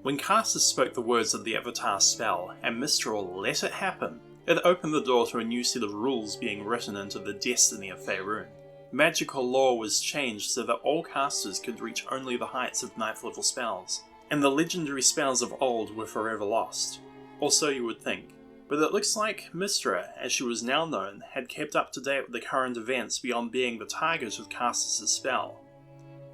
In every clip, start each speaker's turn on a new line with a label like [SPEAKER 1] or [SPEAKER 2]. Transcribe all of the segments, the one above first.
[SPEAKER 1] When casters spoke the words of the Avatar spell, and Mystra let it happen, it opened the door to a new set of rules being written into the destiny of Faerun. Magical law was changed so that all casters could reach only the heights of 9th level spells, and the legendary spells of old were forever lost. Or so you would think. But it looks like Mystra, as she was now known, had kept up to date with the current events beyond being the target of casters' spell.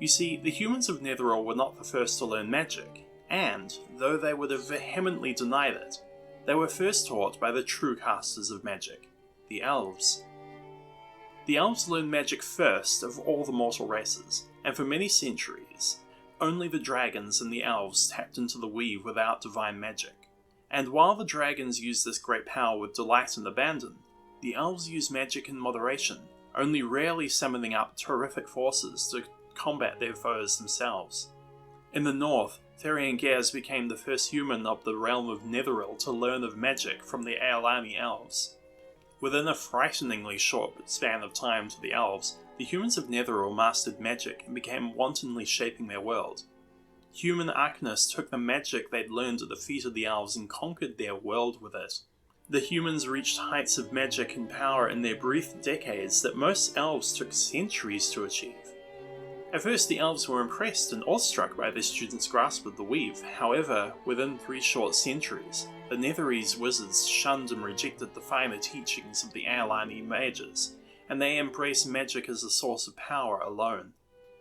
[SPEAKER 1] You see, the humans of Netheril were not the first to learn magic, and, though they would have vehemently denied it, they were first taught by the true casters of magic, the elves. The elves learned magic first of all the mortal races, and for many centuries, only the dragons and the elves tapped into the weave without divine magic. And while the dragons used this great power with delight and abandon, the elves used magic in moderation, only rarely summoning up terrific forces to combat their foes themselves. In the north, Faerun became the first human of the realm of Netheril to learn of magic from the Aelani elves. Within a frighteningly short span of time to the elves, the humans of Netheril mastered magic and began wantonly shaping their world. Human arcanists took the magic they'd learned at the feet of the elves and conquered their world with it. The humans reached heights of magic and power in their brief decades that most elves took centuries to achieve. At first the elves were impressed and awestruck by their students' grasp of the weave. However, within 3 short centuries, the Netherese wizards shunned and rejected the finer teachings of the Elven mages, and they embraced magic as a source of power alone.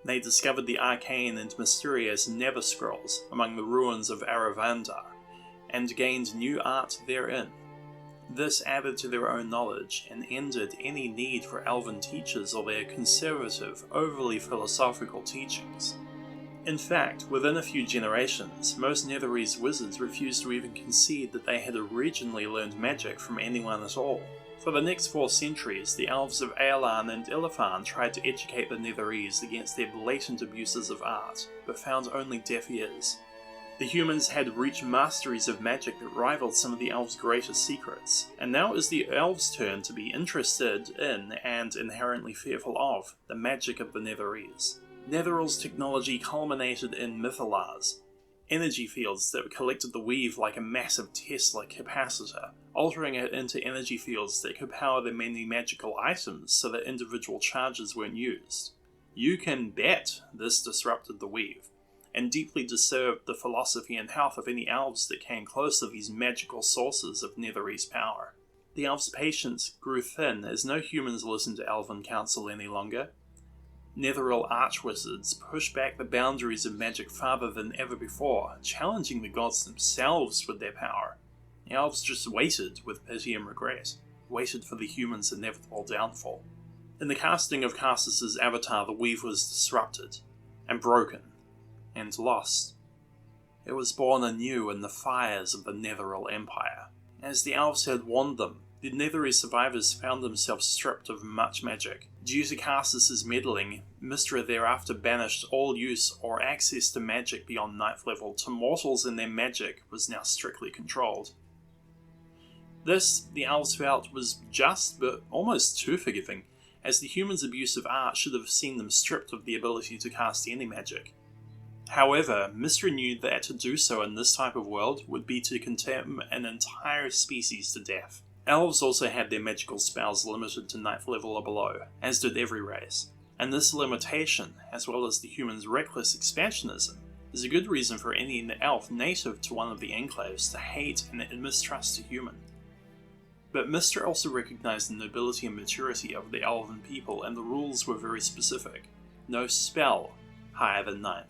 [SPEAKER 1] They discovered the arcane and mysterious Never Scrolls among the ruins of Aravandar, and gained new art therein. This added to their own knowledge, and ended any need for elven teachers or their conservative, overly philosophical teachings. In fact, within a few generations, most Netherese wizards refused to even concede that they had originally learned magic from anyone at all. For the next 4 centuries, the elves of Aelan and Ilifan tried to educate the Netherese against their blatant abuses of art, but found only deaf ears. The humans had reached masteries of magic that rivaled some of the elves' greatest secrets, and now it was the elves' turn to be interested in, and inherently fearful of, the magic of the Netherese. Netheril's technology culminated in mythilars, energy fields that collected the weave like a massive Tesla capacitor, altering it into energy fields that could power the many magical items so that individual charges weren't used. You can bet this disrupted the weave, and deeply disturbed the philosophy and health of any elves that came close to these magical sources of Netherese power. The elves' patience grew thin as no humans listened to elven counsel any longer. Netheril archwizards pushed back the boundaries of magic farther than ever before, challenging the gods themselves with their power. The elves just waited with pity and regret, waited for the humans' inevitable downfall. In the casting of Castus's avatar, the weave was disrupted, and broken, and lost. It was born anew in the fires of the Netheril Empire. As the elves had warned them, the Netherese survivors found themselves stripped of much magic. Due to Castus's meddling, Mystra thereafter banished all use or access to magic beyond 9th level to mortals, and their magic was now strictly controlled. This, the elves felt, was just, but almost too forgiving, as the humans' abuse of art should have seen them stripped of the ability to cast any magic. However, Mystra knew that to do so in this type of world would be to condemn an entire species to death. Elves also had their magical spells limited to 9th level or below, as did every race, and this limitation, as well as the humans' reckless expansionism, is a good reason for any elf native to one of the enclaves to hate and mistrust a human. But Mystra also recognized the nobility and maturity of the elven people, and the rules were very specific. No spell higher than 9th.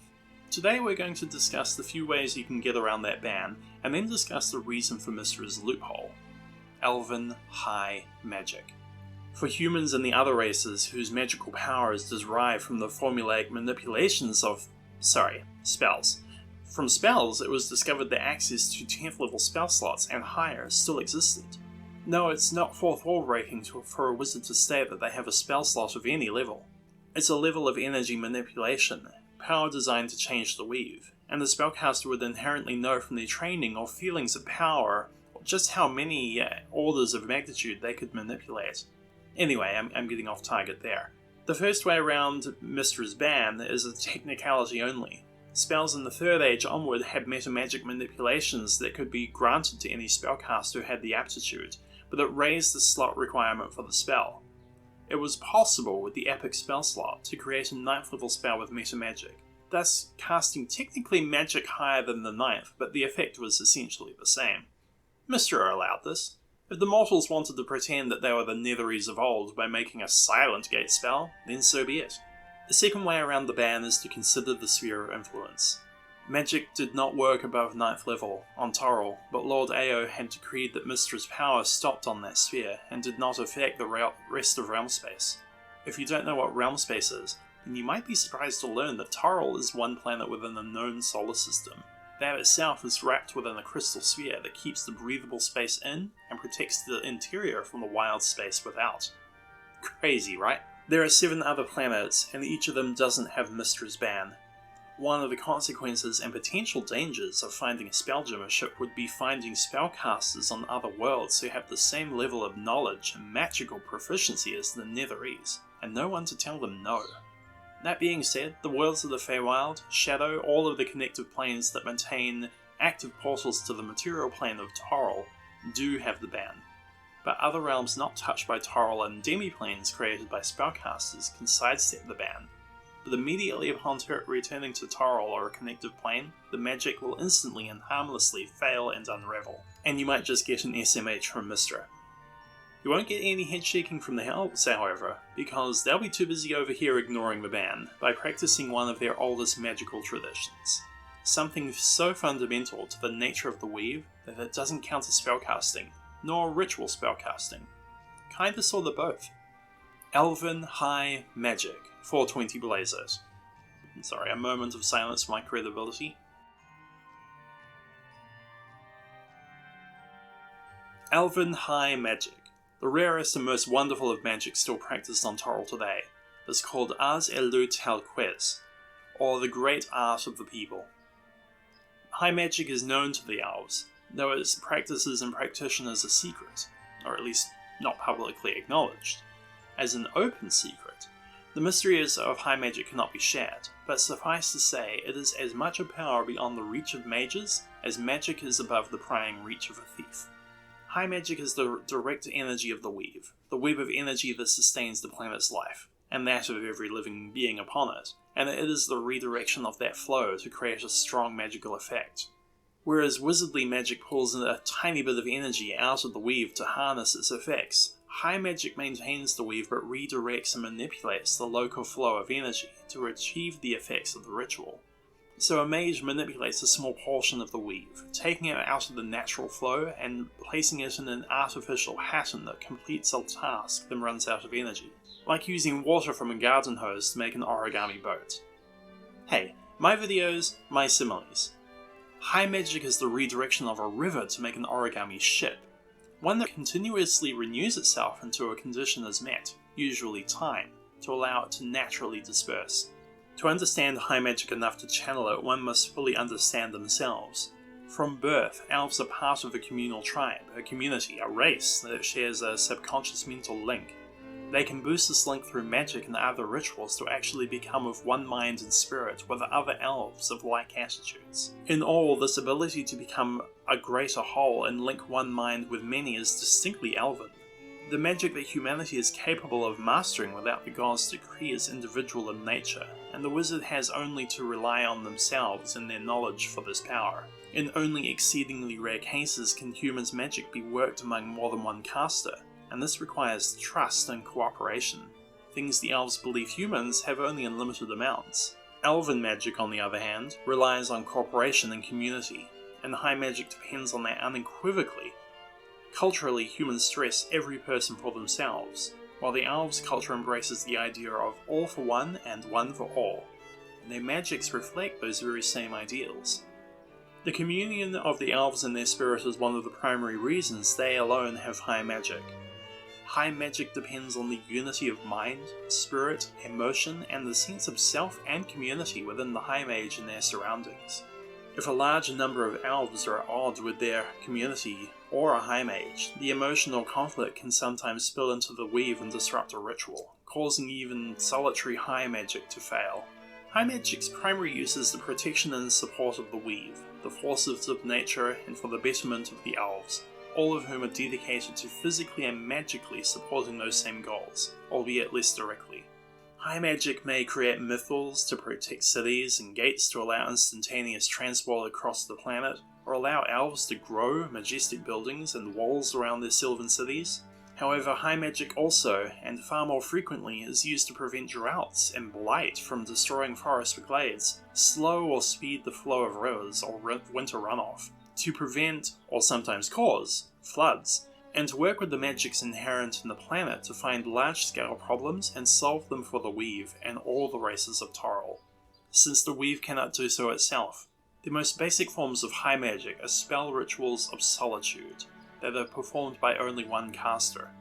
[SPEAKER 1] Today we're going to discuss the few ways you can get around that ban, and then discuss the reason for Mystra's loophole. Elven High Magic. For humans and the other races whose magical power is derived from the formulaic manipulations of, spells. From spells, it was discovered that access to 10th level spell slots and higher still existed. No, it's not 4th wall breaking for a wizard to state that they have a spell slot of any level. It's a level of energy manipulation, power designed to change the weave, and the spellcaster would inherently know from their training or feelings of power just how many orders of magnitude they could manipulate. Anyway, I'm getting off target there. The first way around Mystra's ban is a technicality only. Spells in the Third Age onward had metamagic manipulations that could be granted to any spellcaster who had the aptitude, but it raised the slot requirement for the spell. It was possible with the epic spell slot to create a 9th level spell with metamagic, thus casting technically magic higher than the 9th, but the effect was essentially the same. Mystra allowed this. If the mortals wanted to pretend that they were the netherils of old by making a silent gate spell, then so be it. The second way around the ban is to consider the sphere of influence. Magic did not work above 9th level on Toril, but Lord Ao had decreed that Mystra's power stopped on that sphere and did not affect the rest of realm space. If you don't know what realm space is, then you might be surprised to learn that Toril is one planet within a known solar system. That itself is wrapped within a crystal sphere that keeps the breathable space in and protects the interior from the wild space without. Crazy, right? There are 7 other planets, and each of them doesn't have Mystra's ban. One of the consequences and potential dangers of finding a spelljammer ship would be finding spellcasters on other worlds who have the same level of knowledge and magical proficiency as the netherils, and no one to tell them no. That being said, the worlds of the Feywild, Shadow, all of the connective planes that maintain active portals to the material plane of Toril do have the ban. But other realms not touched by Toril and demi-planes created by spellcasters can sidestep the ban. But immediately upon returning to Toril or a connective plane, the magic will instantly and harmlessly fail and unravel, and you might just get an SMH from Mystra. You won't get any head shaking from the elves, however, because they'll be too busy over here ignoring the ban by practicing one of their oldest magical traditions. Something so fundamental to the nature of the weave that it doesn't count as spellcasting, nor ritual spellcasting. Kinda sorta both. Elven High Magic, 420 Blazers. Sorry, a moment of silence for my credibility. Elven High Magic, the rarest and most wonderful of magic still practiced on Toril today, is called Ars Elu Talquez, or the Great Art of the People. High magic is known to the elves, though its practices and practitioners are secret, or at least not publicly acknowledged. As an open secret, the mysteries of high magic cannot be shared, but suffice to say it is as much a power beyond the reach of mages as magic is above the prying reach of a thief. High magic is the direct energy of the web of energy that sustains the planet's life, and that of every living being upon it, and it is the redirection of that flow to create a strong magical effect. Whereas wizardly magic pulls a tiny bit of energy out of the weave to harness its effects, high magic maintains the weave but redirects and manipulates the local flow of energy to achieve the effects of the ritual. So a mage manipulates a small portion of the weave, taking it out of the natural flow and placing it in an artificial pattern that completes a task then runs out of energy, like using water from a garden hose to make an origami boat. Hey, my videos, my similes. High magic is the redirection of a river to make an origami ship, one that continuously renews itself until a condition is met, usually time, to allow it to naturally disperse. To understand high magic enough to channel it, one must fully understand themselves. From birth, elves are part of a communal tribe, a community, a race that shares a subconscious mental link. They can boost this link through magic and other rituals to actually become of one mind and spirit with other elves of like attitudes. In all, this ability to become a greater whole and link one mind with many is distinctly elven. The magic that humanity is capable of mastering without the gods' decree is individual in nature, and the wizard has only to rely on themselves and their knowledge for this power. In only exceedingly rare cases can humans' magic be worked among more than one caster, and this requires trust and cooperation, things the elves believe humans have only in limited amounts. Elven magic, on the other hand, relies on cooperation and community, and high magic depends on that unequivocally. Culturally, humans stress every person for themselves, while the elves' culture embraces the idea of all for one and one for all, and their magics reflect those very same ideals. The communion of the elves and their spirit is one of the primary reasons they alone have high magic. High magic depends on the unity of mind, spirit, emotion, and the sense of self and community within the high mage and their surroundings. If a large number of elves are at odds with their community or a high mage, the emotional conflict can sometimes spill into the weave and disrupt a ritual, causing even solitary high magic to fail. High Magic's primary use is the protection and support of the weave, the forces of nature, and for the betterment of the elves, all of whom are dedicated to physically and magically supporting those same goals, albeit less directly. High Magic may create mythals to protect cities and gates to allow instantaneous transport across the planet, or allow elves to grow majestic buildings and walls around their sylvan cities. However, High Magic also, and far more frequently, is used to prevent droughts and blight from destroying forest glades, slow or speed the flow of rivers or winter runoff, to prevent, or sometimes cause, floods, and to work with the magics inherent in the planet to find large-scale problems and solve them for the Weave and all the races of Toril, since the Weave cannot do so itself. The most basic forms of High Magic are spell rituals of solitude, that are performed by only one caster.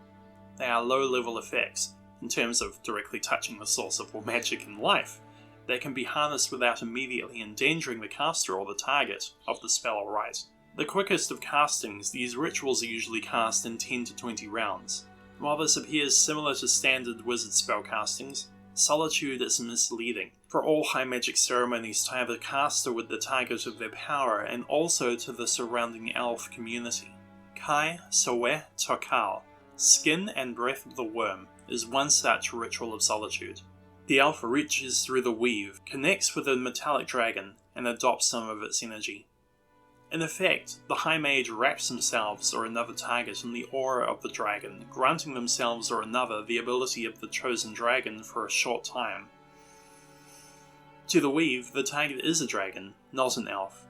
[SPEAKER 1] They are low-level effects, in terms of directly touching the source of all magic in life. They can be harnessed without immediately endangering the caster or the target of the spell or rite. The quickest of castings, these rituals are usually cast in 10 to 20 rounds. While this appears similar to standard wizard spell castings, Solitude is misleading, for all High Magic ceremonies tie the caster with the target of their power and also to the surrounding elf community. Kai Sowe Tokal, Skin and Breath of the Worm, is one such ritual of solitude. The elf reaches through the weave, connects with a metallic dragon, and adopts some of its energy. In effect, the High Mage wraps themselves or another target in the aura of the dragon, granting themselves or another the ability of the chosen dragon for a short time. To the weave, the target is a dragon, not an elf.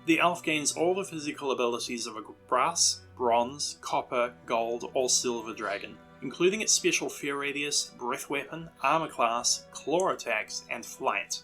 [SPEAKER 1] The elf gains all the physical abilities of a brass, bronze, copper, gold, or silver dragon, including its special fear radius, breath weapon, armor class, claw attacks, and flight.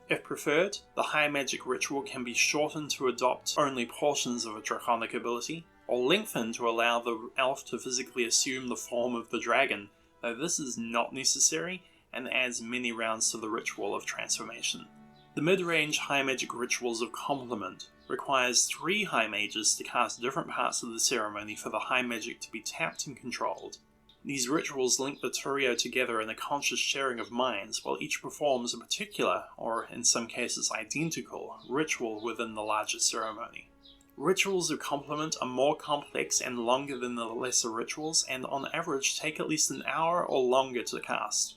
[SPEAKER 1] If preferred, the High Magic ritual can be shortened to adopt only portions of a draconic ability, or lengthened to allow the elf to physically assume the form of the dragon, though this is not necessary and adds many rounds to the ritual of transformation. The mid-range High Magic rituals of complement requires 3 High Mages to cast different parts of the ceremony for the High Magic to be tapped and controlled. These rituals link the trio together in a conscious sharing of minds, while each performs a particular, or in some cases identical, ritual within the larger ceremony. Rituals of complement are more complex and longer than the lesser rituals, and on average take at least an hour or longer to cast.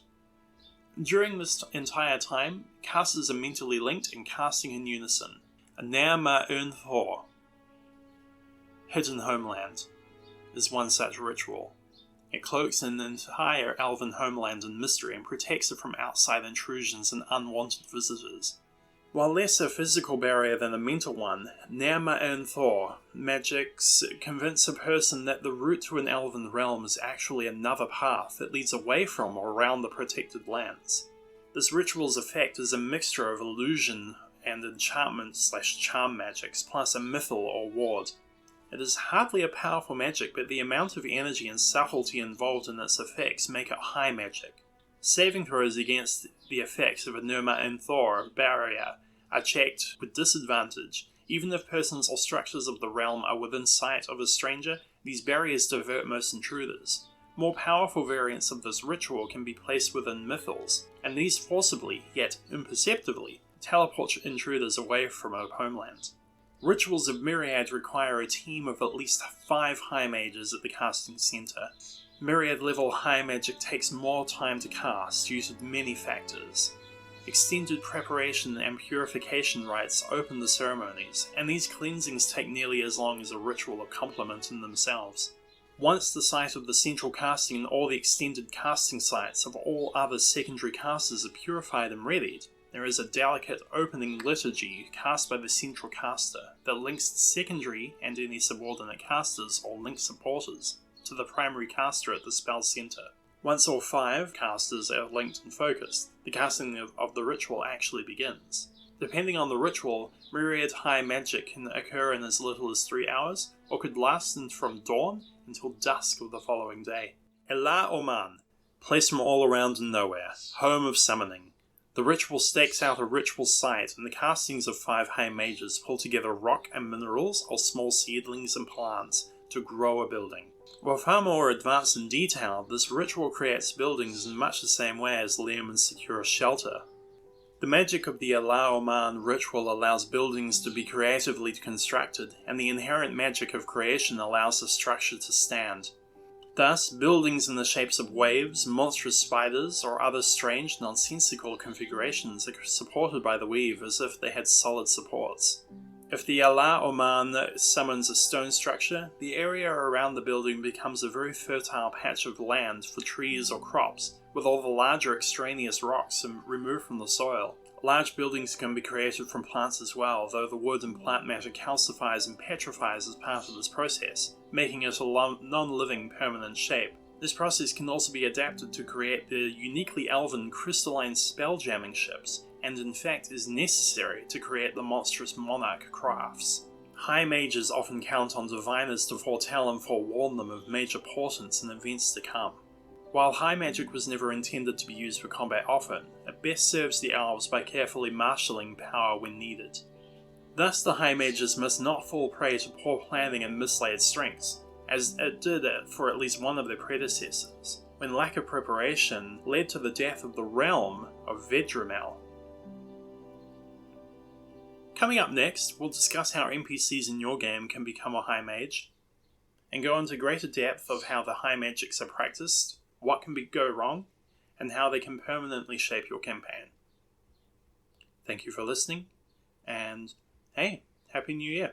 [SPEAKER 1] During this entire time, casters are mentally linked and casting in unison. A Nair Ma Un Thor, Hidden Homeland, is one such ritual. It cloaks an entire elven homeland in mystery and protects it from outside intrusions and unwanted visitors. While less a physical barrier than a mental one, Nair Ma Un Thor magics convince a person that the route to an elven realm is actually another path that leads away from or around the protected lands. This ritual's effect is a mixture of illusion and enchantment/charm magics, plus a mythal or ward. It is hardly a powerful magic, but the amount of energy and subtlety involved in its effects make it High Magic. Saving throws against the effects of a Nair Ma Un Thor barrier are checked with disadvantage. Even if persons or structures of the realm are within sight of a stranger, these barriers divert most intruders. More powerful variants of this ritual can be placed within mythals, and these forcibly, yet imperceptibly, teleport intruders away from a homeland. Rituals of Myriad require a team of at least 5 High Mages at the casting center. Myriad level High Magic takes more time to cast due to many factors. Extended preparation and purification rites open the ceremonies, and these cleansings take nearly as long as a ritual of complement in themselves. Once the site of the central casting and all the extended casting sites of all other secondary casters are purified and readied, there is a delicate opening liturgy cast by the central caster that links the secondary and any subordinate casters or link supporters to the primary caster at the spell center. Once all 5 casters are linked and focused, the casting of the ritual actually begins. Depending on the ritual, Myriad High Magic can occur in as little as 3 hours, or could last from dawn until dusk of the following day. Ela Oman, place from all around and nowhere, home of summoning. The ritual stakes out a ritual site, and the castings of 5 High Mages pull together rock and minerals or small seedlings and plants to grow a building. While far more advanced in detail, this ritual creates buildings in much the same way as Liam and Secure Shelter. The magic of the Alaoman ritual allows buildings to be creatively constructed, and the inherent magic of creation allows the structure to stand. Thus, buildings in the shapes of waves, monstrous spiders, or other strange, nonsensical configurations are supported by the weave as if they had solid supports. If the Alaoman summons a stone structure, the area around the building becomes a very fertile patch of land for trees or crops, with all the larger extraneous rocks removed from the soil. Large buildings can be created from plants as well, though the wood and plant matter calcifies and petrifies as part of this process, making it a non-living permanent shape. This process can also be adapted to create the uniquely elven crystalline spell-jamming ships, and in fact is necessary to create the monstrous monarch crafts. High mages often count on diviners to foretell and forewarn them of major portents and events to come. While high magic was never intended to be used for combat often, it best serves the elves by carefully marshalling power when needed. Thus the high mages must not fall prey to poor planning and mislaid strengths, as it did for at least one of their predecessors, when lack of preparation led to the death of the realm of Vedramel. Coming up next, we'll discuss how NPCs in your game can become a high mage, and go into greater depth of how the high magics are practiced, what can go wrong, and how they can permanently shape your campaign. Thank you for listening, and hey, Happy New Year!